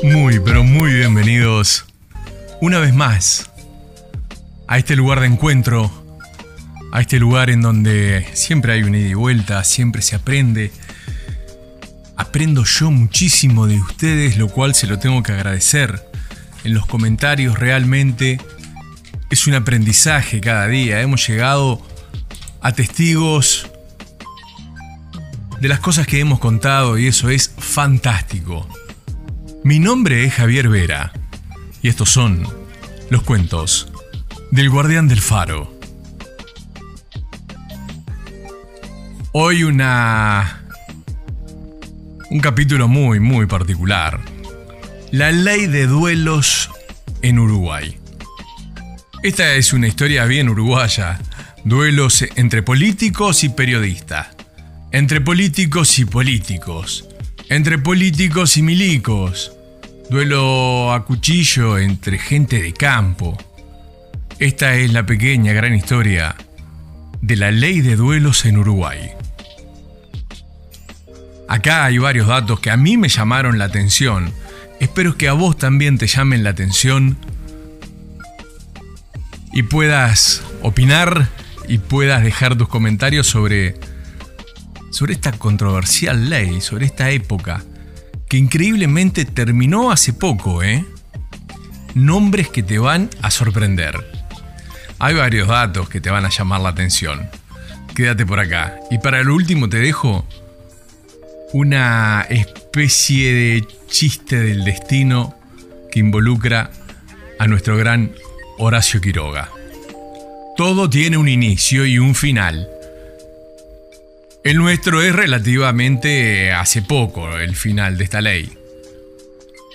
Muy, pero muy bienvenidos una vez más a este lugar de encuentro, a este lugar en donde siempre hay un ida y vuelta, siempre se aprende. Aprendo yo muchísimo de ustedes, lo cual se lo tengo que agradecer. En los comentarios realmente es un aprendizaje cada día. Hemos llegado a testigos de las cosas que hemos contado y eso es fantástico. Mi nombre es Javier Vera y estos son los cuentos del Guardián del Faro. Hoy un capítulo muy particular. La ley de duelos en Uruguay. Esta es una historia bien uruguaya. Duelos entre políticos y periodistas. Entre políticos y políticos. Entre políticos y milicos. Duelo a cuchillo entre gente de campo. Esta es la pequeña gran historia de la ley de duelos en Uruguay. Acá hay varios datos que a mí me llamaron la atención. Espero que a vos también te llamen la atención y puedas opinar y puedas dejar tus comentarios sobre esta controversial ley, sobre esta época que increíblemente terminó hace poco, Nombres que te van a sorprender. Hay varios datos que te van a llamar la atención. Quédate por acá. Y para lo último te dejo una especie de chiste del destino que involucra a nuestro gran Horacio Quiroga. Todo tiene un inicio y un final. El nuestro es relativamente hace poco, el final de esta ley.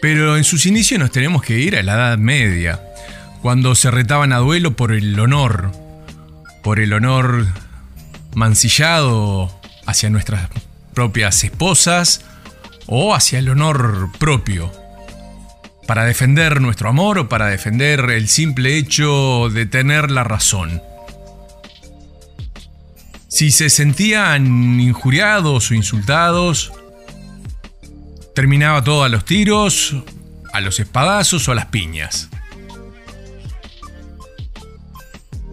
Pero en sus inicios nos tenemos que ir a la Edad Media, cuando se retaban a duelo por el honor mancillado hacia nuestras propias esposas o hacia el honor propio, para defender nuestro amor o para defender el simple hecho de tener la razón. Si se sentían injuriados o insultados, terminaba todo a los tiros, a los espadazos o a las piñas.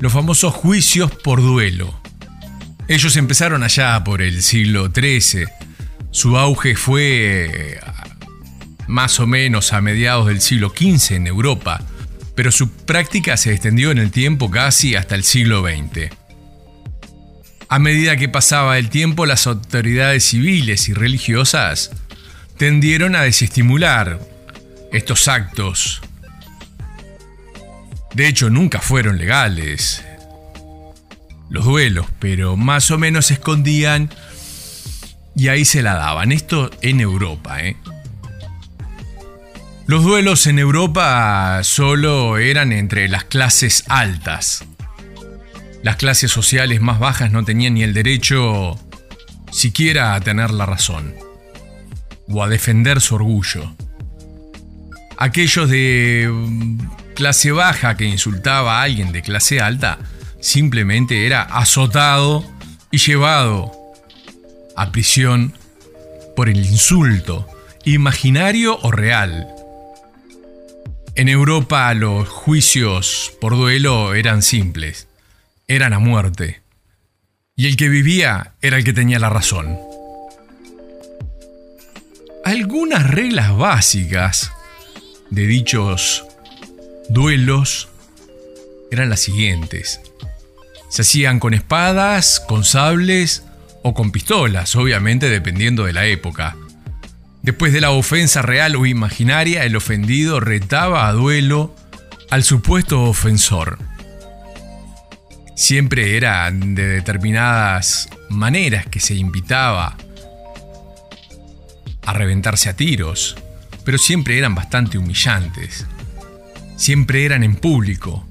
Los famosos juicios por duelo. Ellos empezaron allá por el siglo XIII. Su auge fue más o menos a mediados del siglo XV en Europa, pero su práctica se extendió en el tiempo casi hasta el siglo XX. A medida que pasaba el tiempo, las autoridades civiles y religiosas tendieron a desestimular estos actos. De hecho, nunca fueron legales los duelos, pero más o menos se escondían y ahí se la daban. Esto en Europa, Los duelos en Europa solo eran entre las clases altas. Las clases sociales más bajas no tenían ni el derecho siquiera a tener la razón o a defender su orgullo. Aquellos de clase baja que insultaba a alguien de clase alta simplemente era azotado y llevado a prisión por el insulto, imaginario o real. En Europa los juicios por duelo eran simples. Eran a muerte. Y el que vivía era el que tenía la razón. Algunas reglas básicas de dichos duelos eran las siguientes. Se hacían con espadas, con sables o con pistolas, obviamente dependiendo de la época. Después de la ofensa real o imaginaria, el ofendido retaba a duelo al supuesto ofensor. Siempre era de determinadas maneras que se invitaba a reventarse a tiros, pero siempre eran bastante humillantes. Siempre eran en público.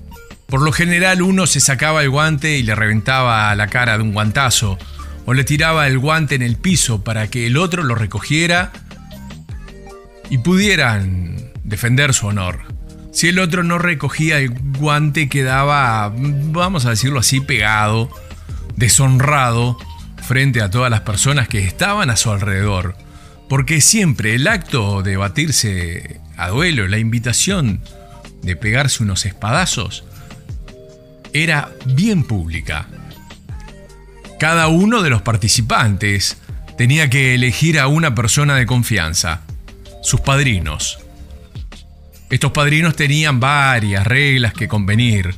Por lo general uno se sacaba el guante y le reventaba la cara de un guantazo, o le tiraba el guante en el piso para que el otro lo recogiera y pudieran defender su honor. Si el otro no recogía el guante, quedaba, vamos a decirlo así, pegado, deshonrado, frente a todas las personas que estaban a su alrededor. Porque siempre el acto de batirse a duelo, la invitación de pegarse unos espadazos, era bien pública. Cada uno de los participantes tenía que elegir a una persona de confianza, sus padrinos. Estos padrinos tenían varias reglas que convenir.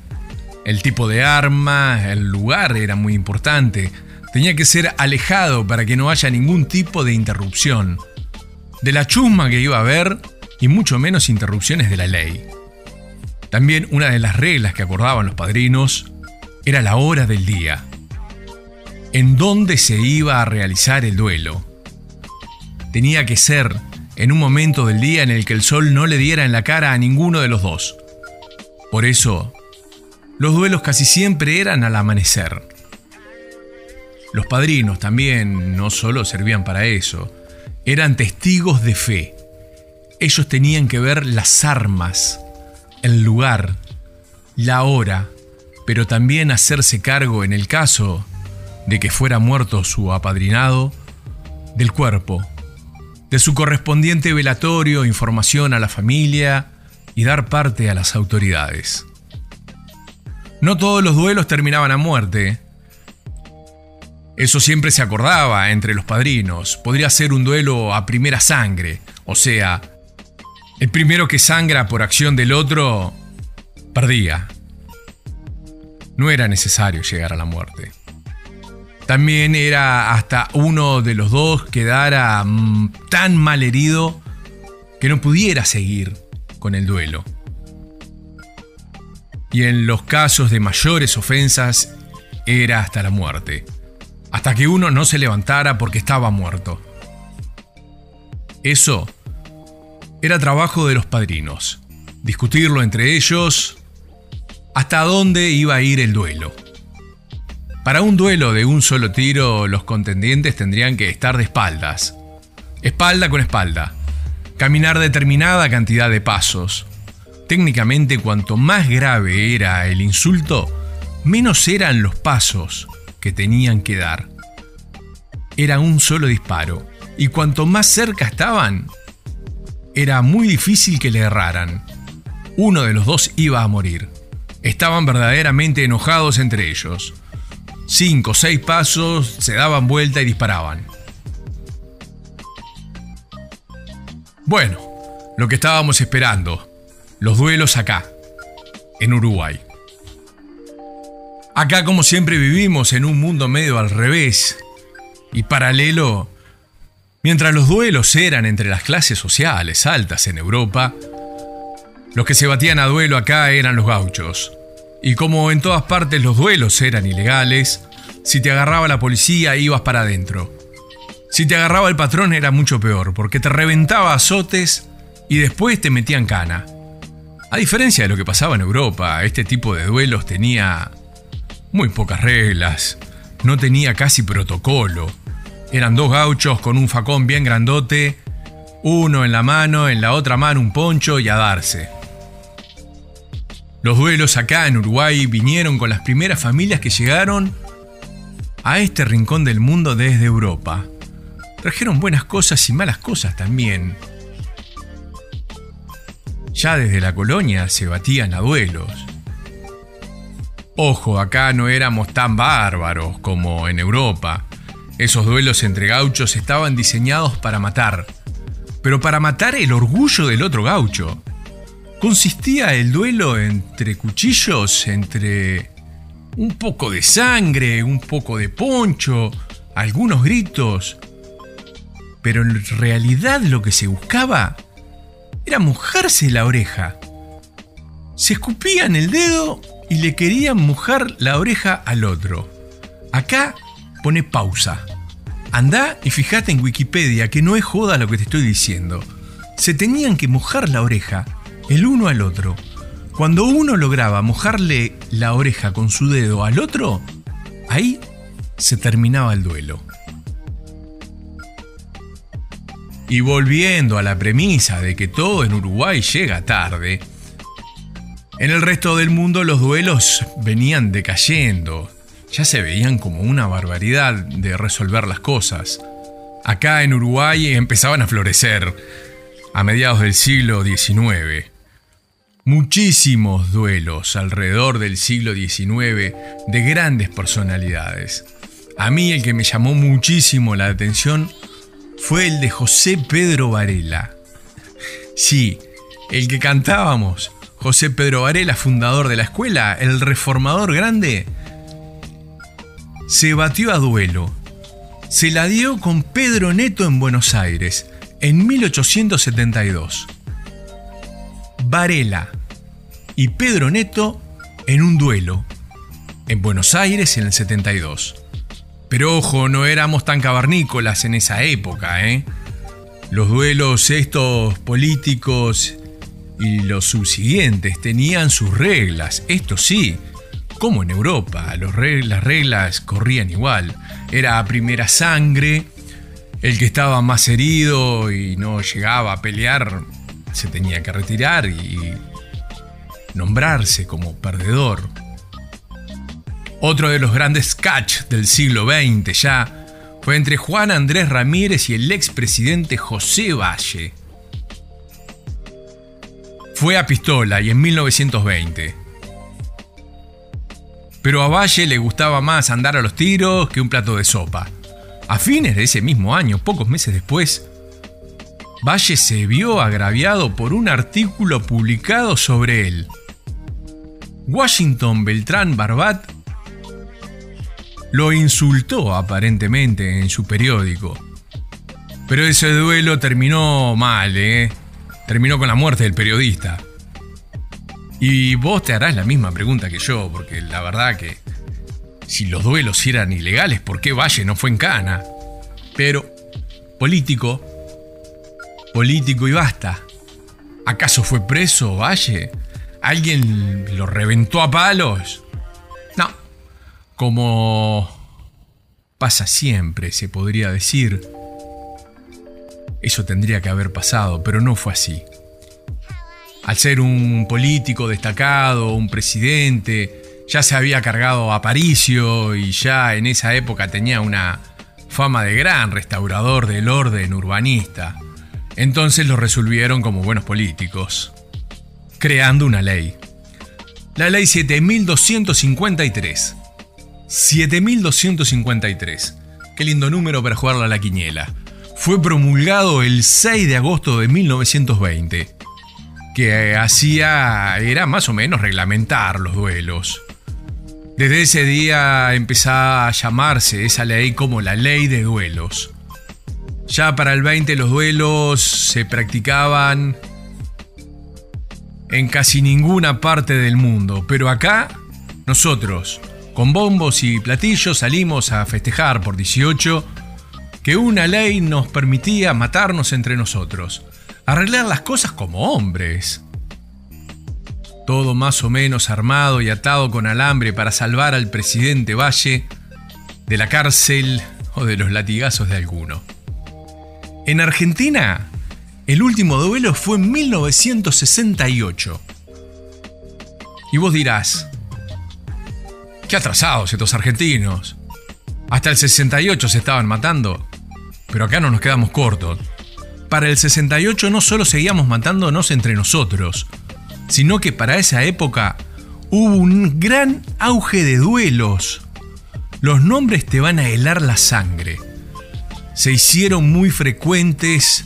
El tipo de arma, el lugar era muy importante. Tenía que ser alejado para que no haya ningún tipo de interrupción de la chusma que iba a haber y mucho menos interrupciones de la ley. También una de las reglas que acordaban los padrinos era la hora del día, en dónde se iba a realizar el duelo. Tenía que ser en un momento del día en el que el sol no le diera en la cara a ninguno de los dos. Por eso, los duelos casi siempre eran al amanecer. Los padrinos también no solo servían para eso, eran testigos de fe. Ellos tenían que ver las armas, el lugar, la hora, pero también hacerse cargo, en el caso de que fuera muerto su apadrinado, del cuerpo, de su correspondiente velatorio, información a la familia y dar parte a las autoridades. No todos los duelos terminaban a muerte. Eso siempre se acordaba entre los padrinos. Podría ser un duelo a primera sangre, o sea, el primero que sangra por acción del otro, perdía. No era necesario llegar a la muerte. También era hasta uno de los dos quedara tan mal herido que no pudiera seguir con el duelo. Y en los casos de mayores ofensas era hasta la muerte, hasta que uno no se levantara porque estaba muerto. Eso era trabajo de los padrinos, discutirlo entre ellos hasta dónde iba a ir el duelo. Para un duelo de un solo tiro, los contendientes tendrían que estar de espaldas, espalda con espalda, caminar determinada cantidad de pasos. Técnicamente, cuanto más grave era el insulto, menos eran los pasos que tenían que dar. Era un solo disparo, y cuanto más cerca estaban, era muy difícil que le erraran. Uno de los dos iba a morir. Estaban verdaderamente enojados entre ellos. 5 o 6 pasos, se daban vuelta y disparaban. Bueno, lo que estábamos esperando, los duelos acá, en Uruguay. Acá, como siempre, vivimos en un mundo medio al revés y paralelo. Mientras los duelos eran entre las clases sociales altas en Europa, los que se batían a duelo acá eran los gauchos. Y como en todas partes los duelos eran ilegales, si te agarraba la policía ibas para adentro. Si te agarraba el patrón era mucho peor, porque te reventaba a azotes y después te metían cana. A diferencia de lo que pasaba en Europa, este tipo de duelos tenía muy pocas reglas, no tenía casi protocolo. Eran dos gauchos con un facón bien grandote, uno en la mano, en la otra mano un poncho y a darse. Los duelos acá en Uruguay vinieron con las primeras familias que llegaron a este rincón del mundo desde Europa. Trajeron buenas cosas y malas cosas también. Ya desde la colonia se batían a duelos. Ojo, acá no éramos tan bárbaros como en Europa. Esos duelos entre gauchos estaban diseñados para matar, pero para matar el orgullo del otro gaucho. Consistía el duelo entre cuchillos, entre un poco de sangre, un poco de poncho, algunos gritos. Pero en realidad lo que se buscaba era mojarse la oreja. Se escupían el dedo y le querían mojar la oreja al otro. Acá pone pausa. Andá y fíjate en Wikipedia que no es joda lo que te estoy diciendo. Se tenían que mojar la oreja el uno al otro. Cuando uno lograba mojarle la oreja con su dedo al otro, ahí se terminaba el duelo. Y volviendo a la premisa de que todo en Uruguay llega tarde, En el resto del mundo los duelos venían decayendo. Ya se veían como una barbaridad de resolver las cosas. Acá en Uruguay empezaban a florecer a mediados del siglo XIX. Muchísimos duelos alrededor del siglo XIX de grandes personalidades. A mí el que me llamó muchísimo la atención fue el de José Pedro Varela. Sí, el que cantábamos. José Pedro Varela, fundador de la escuela, el reformador grande, se batió a duelo. Se la dio con Pedro Neto en Buenos Aires, en 1872. Varela y Pedro Neto en un duelo, en Buenos Aires en el 72. Pero ojo, no éramos tan cavernícolas en esa época, ¿eh? Los duelos estos políticos y los subsiguientes tenían sus reglas, esto sí, como en Europa, las reglas corrían igual. Era a primera sangre, el que estaba más herido y no llegaba a pelear se tenía que retirar y nombrarse como perdedor. Otro de los grandes catch del siglo XX ya fue entre Juan Andrés Ramírez y el expresidente José Valle. Fue a pistola y en 1920. Pero a Valle le gustaba más andar a los tiros que un plato de sopa. A fines de ese mismo año, pocos meses después, Valle se vio agraviado por un artículo publicado sobre él. Washington Beltrán Barbat lo insultó aparentemente en su periódico. Pero ese duelo terminó mal, Terminó con la muerte del periodista. Y vos te harás la misma pregunta que yo, porque la verdad que si los duelos eran ilegales, ¿por qué Valle no fue en cana? Pero, político y basta. ¿Acaso fue preso Valle? ¿Alguien lo reventó a palos? No. Como pasa siempre, se podría decir. Eso tendría que haber pasado, pero no fue así. Al ser un político destacado, un presidente, ya se había cargado a Aparicio y ya en esa época tenía una fama de gran restaurador del orden urbanista. Entonces lo resolvieron como buenos políticos, creando una ley. La ley 7253. 7253. Qué lindo número para jugarla a la quiniela. Fue promulgado el 6 de agosto de 1920, que era más o menos reglamentar los duelos. Desde ese día empezó a llamarse esa ley como la ley de duelos. Ya para el 20 los duelos se practicaban en casi ninguna parte del mundo, pero acá nosotros, con bombos y platillos, salimos a festejar por 18 que una ley nos permitía matarnos entre nosotros, arreglar las cosas como hombres. Todo más o menos armado y atado con alambre para salvar al presidente Valle de la cárcel o de los latigazos de alguno. En Argentina, el último duelo fue en 1968. Y vos dirás, qué atrasados estos argentinos. Hasta el 68 se estaban matando. Pero acá no nos quedamos cortos. Para el 68 no solo seguíamos matándonos entre nosotros, sino que para esa época hubo un gran auge de duelos. Los nombres te van a helar la sangre. Se hicieron muy frecuentes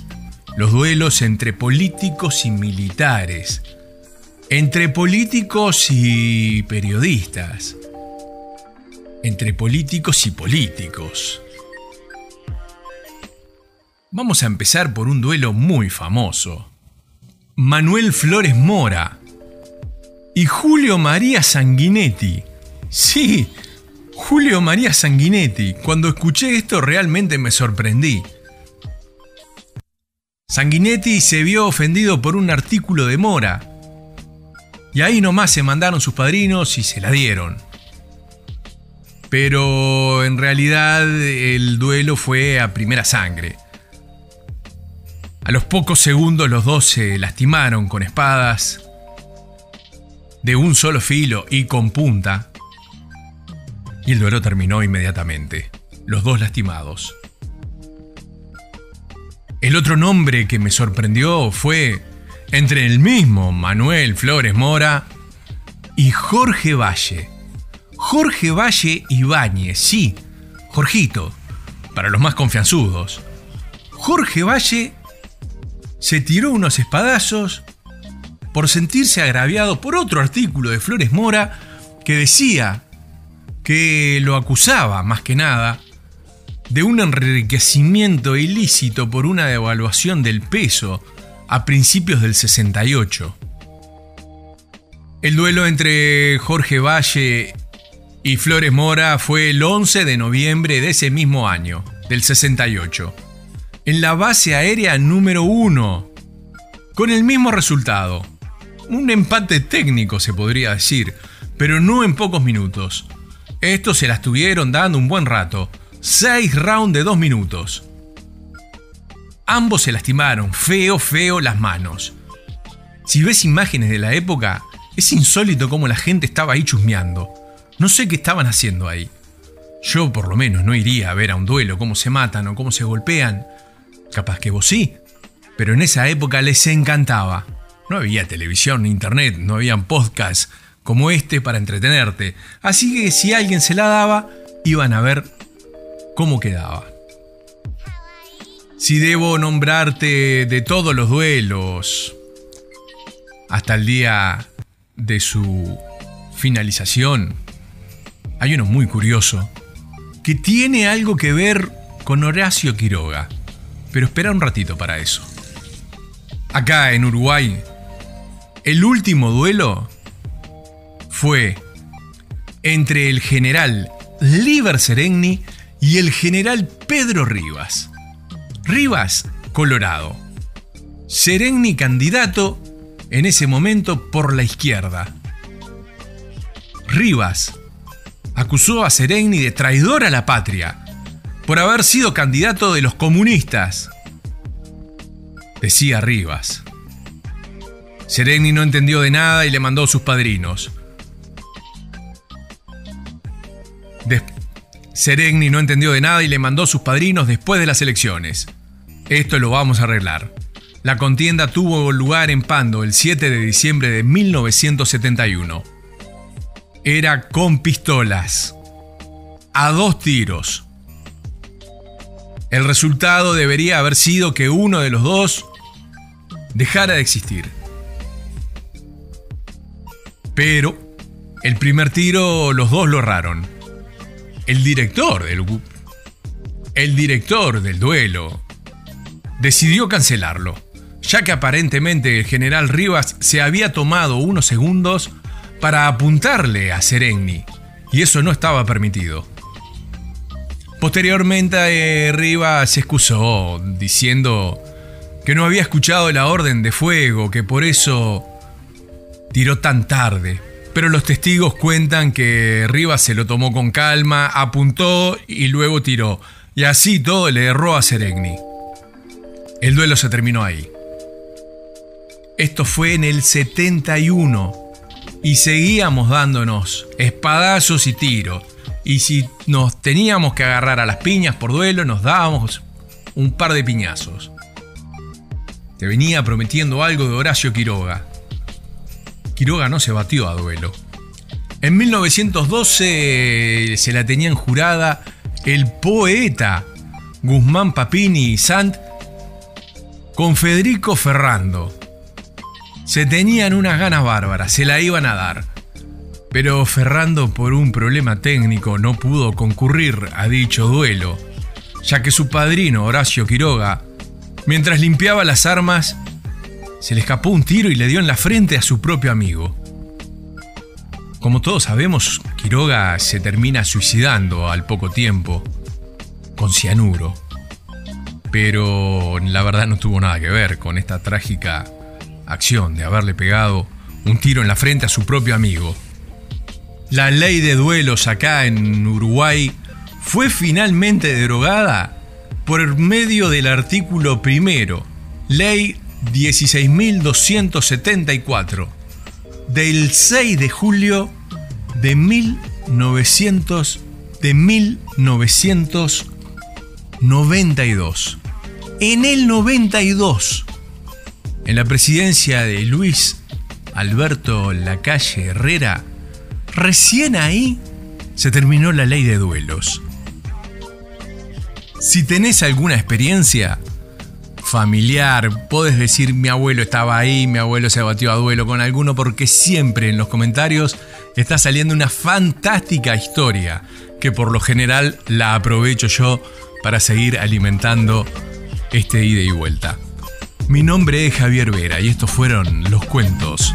los duelos entre políticos y militares, entre políticos y periodistas, entre políticos y políticos. Vamos a empezar por un duelo muy famoso. Manuel Flores Mora y Julio María Sanguinetti. Sí, Julio María Sanguinetti. Cuando escuché esto realmente me sorprendí. Sanguinetti se vio ofendido por un artículo de Mora. Y ahí nomás se mandaron sus padrinos y se la dieron. Pero en realidad el duelo fue a primera sangre. A los pocos segundos los dos se lastimaron con espadas. de un solo filo y con punta. Y el duelo terminó inmediatamente, los dos lastimados. El otro nombre que me sorprendió fue entre el mismo Manuel Flores Mora y Jorge Valle. Jorge Valle Ibáñez, sí, Jorgito, para los más confianzudos. Jorge Valle se tiró unos espadazos por sentirse agraviado por otro artículo de Flores Mora que decía que lo acusaba, más que nada, de un enriquecimiento ilícito por una devaluación del peso a principios del 68. El duelo entre Jorge Valle y Flores Mora fue el 11 de noviembre de ese mismo año, del 68, en la base aérea número 1, con el mismo resultado. Un empate técnico, se podría decir, pero no en pocos minutos. Estos se la estuvieron dando un buen rato, 6 rounds de 2 minutos. Ambos se lastimaron, feo las manos. Si ves imágenes de la época, es insólito cómo la gente estaba ahí chusmeando. No sé qué estaban haciendo ahí. Yo por lo menos no iría a ver a un duelo cómo se matan o cómo se golpean. Capaz que vos sí, pero en esa época les encantaba. No había televisión ni internet, no habían podcasts como este para entretenerte. Así que si alguien se la daba, iban a ver cómo quedaba. Si debo nombrarte de todos los duelos hasta el día de su finalización, hay uno muy curioso que tiene algo que ver con Horacio Quiroga. Pero espera un ratito para eso. Acá en Uruguay, el último duelo fue entre el general Líber Seregni y el general Pedro Rivas. Rivas, colorado. Seregni, candidato en ese momento por la izquierda. Rivas acusó a Seregni de traidor a la patria por haber sido candidato de los comunistas. Decía Rivas. Seregni no entendió de nada y le mandó a sus padrinos. Seregni no entendió de nada y le mandó a sus padrinos después de las elecciones. Esto lo vamos a arreglar. La contienda tuvo lugar en Pando el 7 de diciembre de 1971. Era con pistolas, a 2 tiros. El resultado debería haber sido que uno de los dos dejara de existir. Pero el primer tiro los dos lo erraron. El director del duelo decidió cancelarlo, ya que aparentemente el general Rivas se había tomado unos segundos para apuntarle a Seregni, y eso no estaba permitido. Posteriormente, Rivas se excusó, diciendo que no había escuchado la orden de fuego, que por eso tiró tan tarde. Pero los testigos cuentan que Rivas se lo tomó con calma, apuntó y luego tiró. Y así todo le erró a Seregni. El duelo se terminó ahí. Esto fue en el 71. Y seguíamos dándonos espadazos y tiros. Y si nos teníamos que agarrar a las piñas por duelo, nos dábamos un par de piñazos. Te venía prometiendo algo de Horacio Quiroga. Quiroga no se batió a duelo. En 1912 se la tenían jurada el poeta Guzmán Papini y Sant con Federico Ferrando. Se tenían unas ganas bárbaras, se la iban a dar. Pero Ferrando, por un problema técnico, no pudo concurrir a dicho duelo, ya que su padrino, Horacio Quiroga, mientras limpiaba las armas, se le escapó un tiro y le dio en la frente a su propio amigo. Como todos sabemos, Quiroga se termina suicidando al poco tiempo, con cianuro. Pero la verdad no tuvo nada que ver con esta trágica acción de haberle pegado un tiro en la frente a su propio amigo. La ley de duelos acá en Uruguay fue finalmente derogada por medio del artículo 1, Ley 16.274, del 6 de julio de 1992. En el 92, en la presidencia de Luis Alberto Lacalle Herrera, recién ahí se terminó la ley de duelos. Si tenés alguna experiencia familiar, podés decir mi abuelo estaba ahí, mi abuelo se batió a duelo con alguno, porque siempre en los comentarios está saliendo una fantástica historia que por lo general la aprovecho yo para seguir alimentando este ida y vuelta. Mi nombre es Javier Vera y estos fueron los cuentos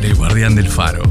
del Guardián del Faro.